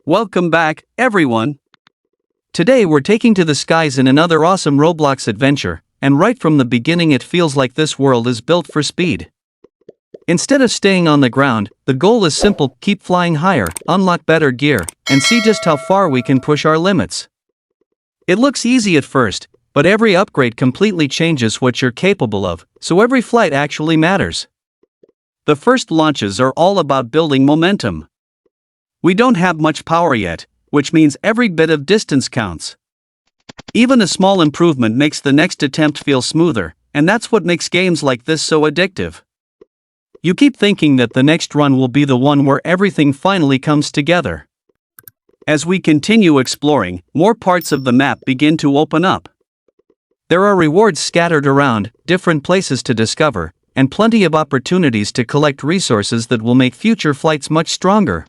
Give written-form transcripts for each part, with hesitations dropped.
Welcome back, everyone. Today we're taking to the skies in another awesome Roblox adventure, and right from the beginning it feels like this world is built for speed. Instead of staying on the ground, the goal is simple: keep flying higher, unlock better gear, and see just how far we can push our limits. It looks easy at first, but every upgrade completely changes what you're capable of, so every flight actually matters. The first launches are all about building momentum. We don't have much power yet, which means every bit of distance counts. Even a small improvement makes the next attempt feel smoother, and that's what makes games like this so addictive. You keep thinking that the next run will be the one where everything finally comes together. As we continue exploring, more parts of the map begin to open up. There are rewards scattered around, different places to discover, and plenty of opportunities to collect resources that will make future flights much stronger.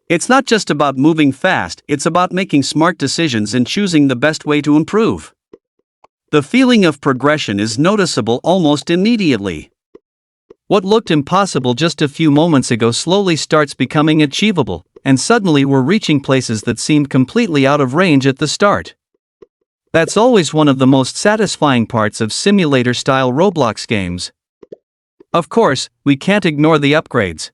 It's not just about moving fast, it's about making smart decisions and choosing the best way to improve. The feeling of progression is noticeable almost immediately. What looked impossible just a few moments ago slowly starts becoming achievable, and suddenly we're reaching places that seemed completely out of range at the start. That's always one of the most satisfying parts of simulator-style Roblox games. Of course, we can't ignore the upgrades.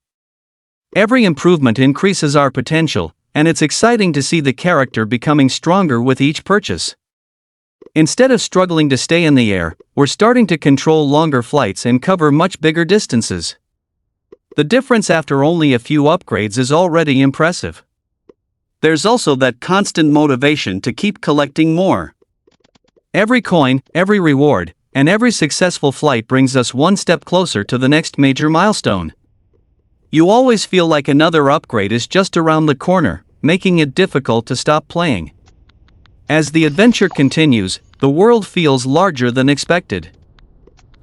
Every improvement increases our potential, and it's exciting to see the character becoming stronger with each purchase. Instead of struggling to stay in the air, we're starting to control longer flights and cover much bigger distances. The difference after only a few upgrades is already impressive. There's also that constant motivation to keep collecting more. Every coin, every reward, and every successful flight brings us one step closer to the next major milestone. You always feel like another upgrade is just around the corner, making it difficult to stop playing. As the adventure continues, the world feels larger than expected.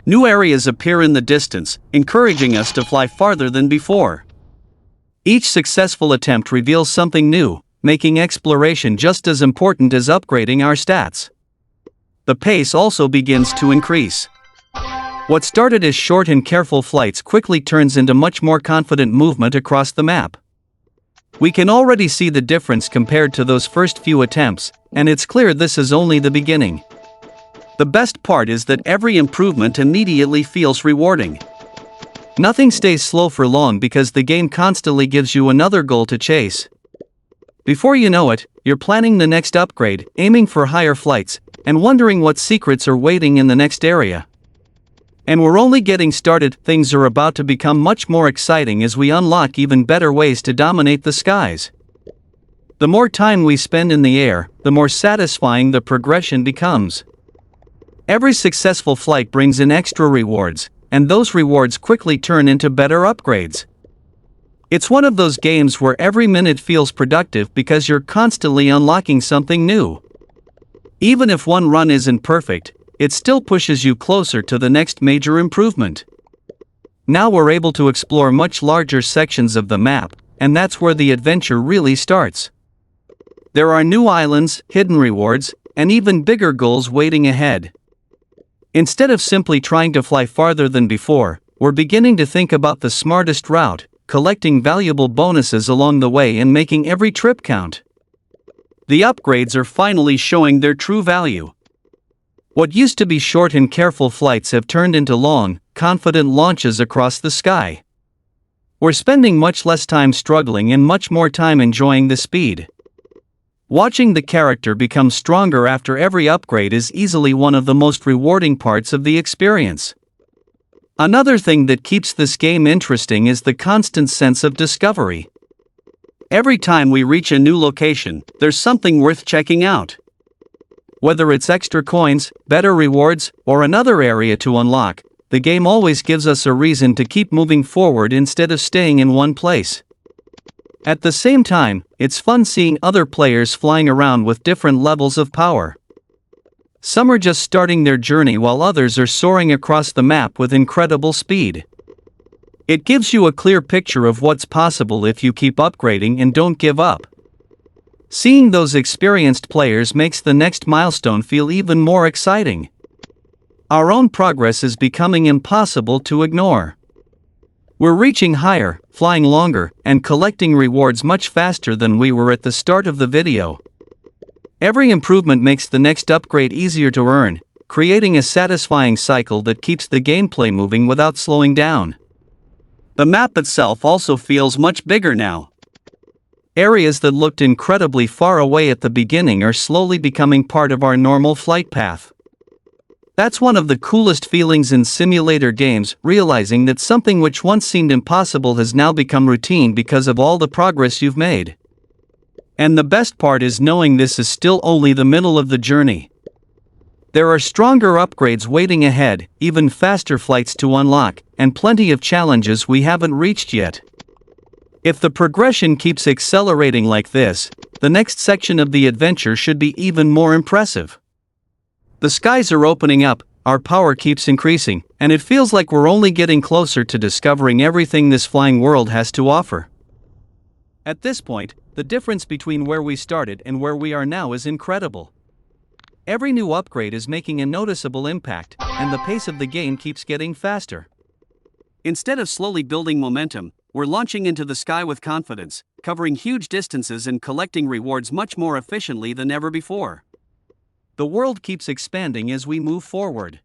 New areas appear in the distance, encouraging us to fly farther than before. Each successful attempt reveals something new, making exploration just as important as upgrading our stats. The pace also begins to increase. What started as short and careful flights quickly turns into much more confident movement across the map. We can already see the difference compared to those first few attempts, and it's clear this is only the beginning. The best part is that every improvement immediately feels rewarding. Nothing stays slow for long because the game constantly gives you another goal to chase. Before you know it, you're planning the next upgrade, aiming for higher flights, and wondering what secrets are waiting in the next area. And we're only getting started. Things are about to become much more exciting as we unlock even better ways to dominate the skies. The more time we spend in the air, the more satisfying the progression becomes. Every successful flight brings in extra rewards, and those rewards quickly turn into better upgrades. It's one of those games where every minute feels productive because you're constantly unlocking something new. Even if one run isn't perfect, it still pushes you closer to the next major improvement. Now we're able to explore much larger sections of the map, and that's where the adventure really starts. There are new islands, hidden rewards, and even bigger goals waiting ahead. Instead of simply trying to fly farther than before, we're beginning to think about the smartest route, collecting valuable bonuses along the way and making every trip count. The upgrades are finally showing their true value. What used to be short and careful flights have turned into long, confident launches across the sky. We're spending much less time struggling and much more time enjoying the speed. Watching the character become stronger after every upgrade is easily one of the most rewarding parts of the experience. Another thing that keeps this game interesting is the constant sense of discovery. Every time we reach a new location, there's something worth checking out. Whether it's extra coins, better rewards, or another area to unlock, the game always gives us a reason to keep moving forward instead of staying in one place. At the same time, it's fun seeing other players flying around with different levels of power. Some are just starting their journey while others are soaring across the map with incredible speed. It gives you a clear picture of what's possible if you keep upgrading and don't give up. Seeing those experienced players makes the next milestone feel even more exciting. Our own progress is becoming impossible to ignore. We're reaching higher, flying longer, and collecting rewards much faster than we were at the start of the video. Every improvement makes the next upgrade easier to earn, creating a satisfying cycle that keeps the gameplay moving without slowing down. The map itself also feels much bigger now. Areas that looked incredibly far away at the beginning are slowly becoming part of our normal flight path. That's one of the coolest feelings in simulator games, realizing that something which once seemed impossible has now become routine because of all the progress you've made. And the best part is knowing this is still only the middle of the journey. There are stronger upgrades waiting ahead, even faster flights to unlock, and plenty of challenges we haven't reached yet. If the progression keeps accelerating like this, the next section of the adventure should be even more impressive. The skies are opening up, our power keeps increasing, and it feels like we're only getting closer to discovering everything this flying world has to offer. At this point, the difference between where we started and where we are now is incredible. Every new upgrade is making a noticeable impact, and the pace of the game keeps getting faster. Instead of slowly building momentum, we're launching into the sky with confidence, covering huge distances and collecting rewards much more efficiently than ever before. The world keeps expanding as we move forward.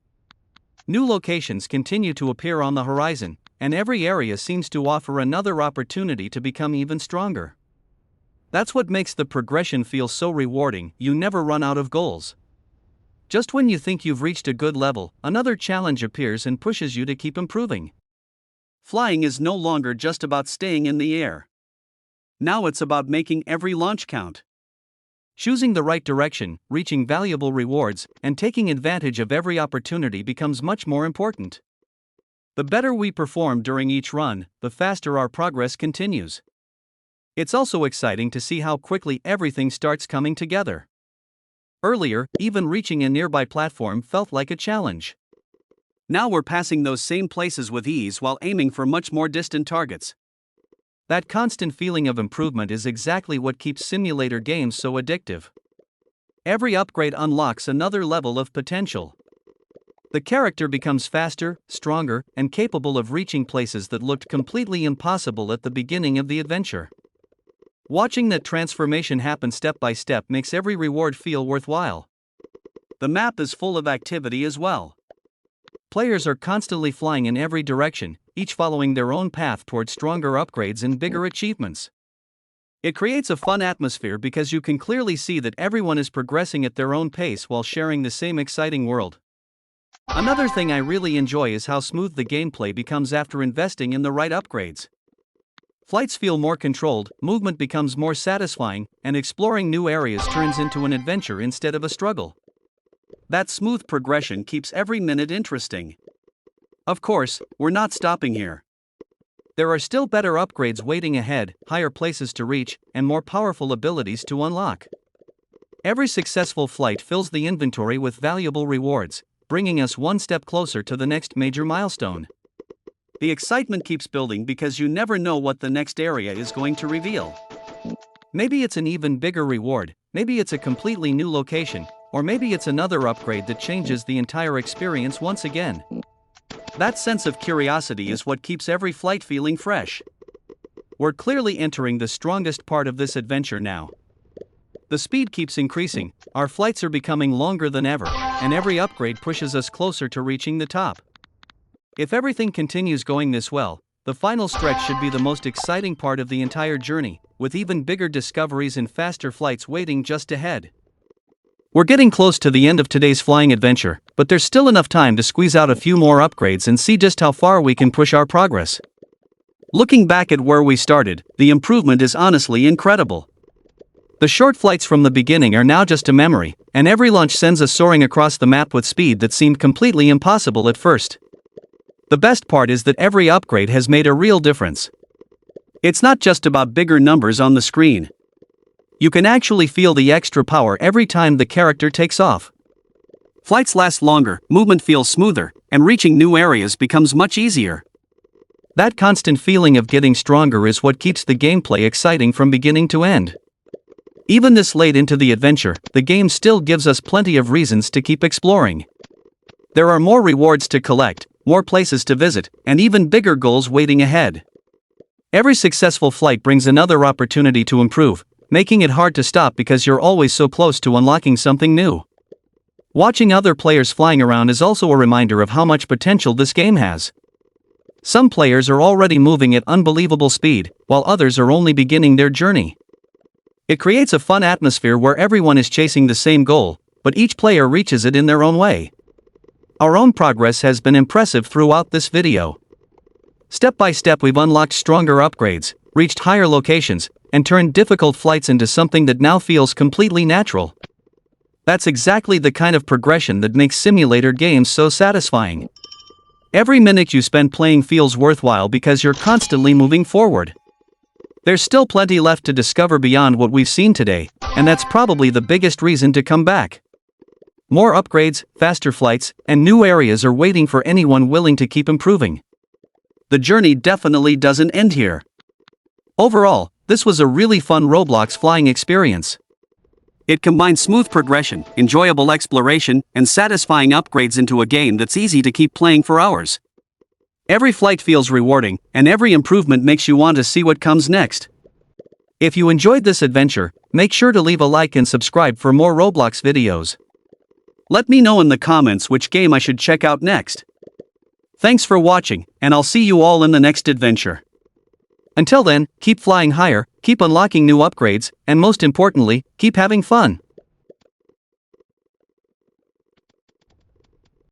New locations continue to appear on the horizon, and every area seems to offer another opportunity to become even stronger. That's what makes the progression feel so rewarding. You never run out of goals. Just when you think you've reached a good level, another challenge appears and pushes you to keep improving. Flying is no longer just about staying in the air. Now it's about making every launch count. Choosing the right direction, reaching valuable rewards, and taking advantage of every opportunity becomes much more important. The better we perform during each run, the faster our progress continues. It's also exciting to see how quickly everything starts coming together. Earlier, even reaching a nearby platform felt like a challenge. Now we're passing those same places with ease while aiming for much more distant targets. That constant feeling of improvement is exactly what keeps simulator games so addictive. Every upgrade unlocks another level of potential. The character becomes faster, stronger, and capable of reaching places that looked completely impossible at the beginning of the adventure. Watching that transformation happen step by step makes every reward feel worthwhile. The map is full of activity as well. Players are constantly flying in every direction, each following their own path towards stronger upgrades and bigger achievements. It creates a fun atmosphere because you can clearly see that everyone is progressing at their own pace while sharing the same exciting world. Another thing I really enjoy is how smooth the gameplay becomes after investing in the right upgrades. Flights feel more controlled, movement becomes more satisfying, and exploring new areas turns into an adventure instead of a struggle. That smooth progression keeps every minute interesting. Of course, we're not stopping here. There are still better upgrades waiting ahead, higher places to reach, and more powerful abilities to unlock. Every successful flight fills the inventory with valuable rewards, bringing us one step closer to the next major milestone. The excitement keeps building because you never know what the next area is going to reveal. Maybe it's an even bigger reward, maybe it's a completely new location, or maybe it's another upgrade that changes the entire experience once again. That sense of curiosity is what keeps every flight feeling fresh. We're clearly entering the strongest part of this adventure now. The speed keeps increasing, our flights are becoming longer than ever, and every upgrade pushes us closer to reaching the top. If everything continues going this well, the final stretch should be the most exciting part of the entire journey, with even bigger discoveries and faster flights waiting just ahead. We're getting close to the end of today's flying adventure, but there's still enough time to squeeze out a few more upgrades and see just how far we can push our progress. Looking back at where we started, the improvement is honestly incredible. The short flights from the beginning are now just a memory, and every launch sends us soaring across the map with speed that seemed completely impossible at first. The best part is that every upgrade has made a real difference. It's not just about bigger numbers on the screen. You can actually feel the extra power every time the character takes off. Flights last longer, movement feels smoother, and reaching new areas becomes much easier. That constant feeling of getting stronger is what keeps the gameplay exciting from beginning to end. Even this late into the adventure, the game still gives us plenty of reasons to keep exploring. There are more rewards to collect, more places to visit, and even bigger goals waiting ahead. Every successful flight brings another opportunity to improve, making it hard to stop because you're always so close to unlocking something new. Watching other players flying around is also a reminder of how much potential this game has. Some players are already moving at unbelievable speed, while others are only beginning their journey. It creates a fun atmosphere where everyone is chasing the same goal, but each player reaches it in their own way. Our own progress has been impressive throughout this video. Step by step we've unlocked stronger upgrades, reached higher locations, and turned difficult flights into something that now feels completely natural. That's exactly the kind of progression that makes simulator games so satisfying. Every minute you spend playing feels worthwhile because you're constantly moving forward. There's still plenty left to discover beyond what we've seen today, and that's probably the biggest reason to come back. More upgrades, faster flights, and new areas are waiting for anyone willing to keep improving. The journey definitely doesn't end here. Overall, this was a really fun Roblox flying experience. It combines smooth progression, enjoyable exploration, and satisfying upgrades into a game that's easy to keep playing for hours. Every flight feels rewarding, and every improvement makes you want to see what comes next. If you enjoyed this adventure, make sure to leave a like and subscribe for more Roblox videos. Let me know in the comments which game I should check out next. Thanks for watching, and I'll see you all in the next adventure. Until then, keep flying higher, keep unlocking new upgrades, and most importantly, keep having fun.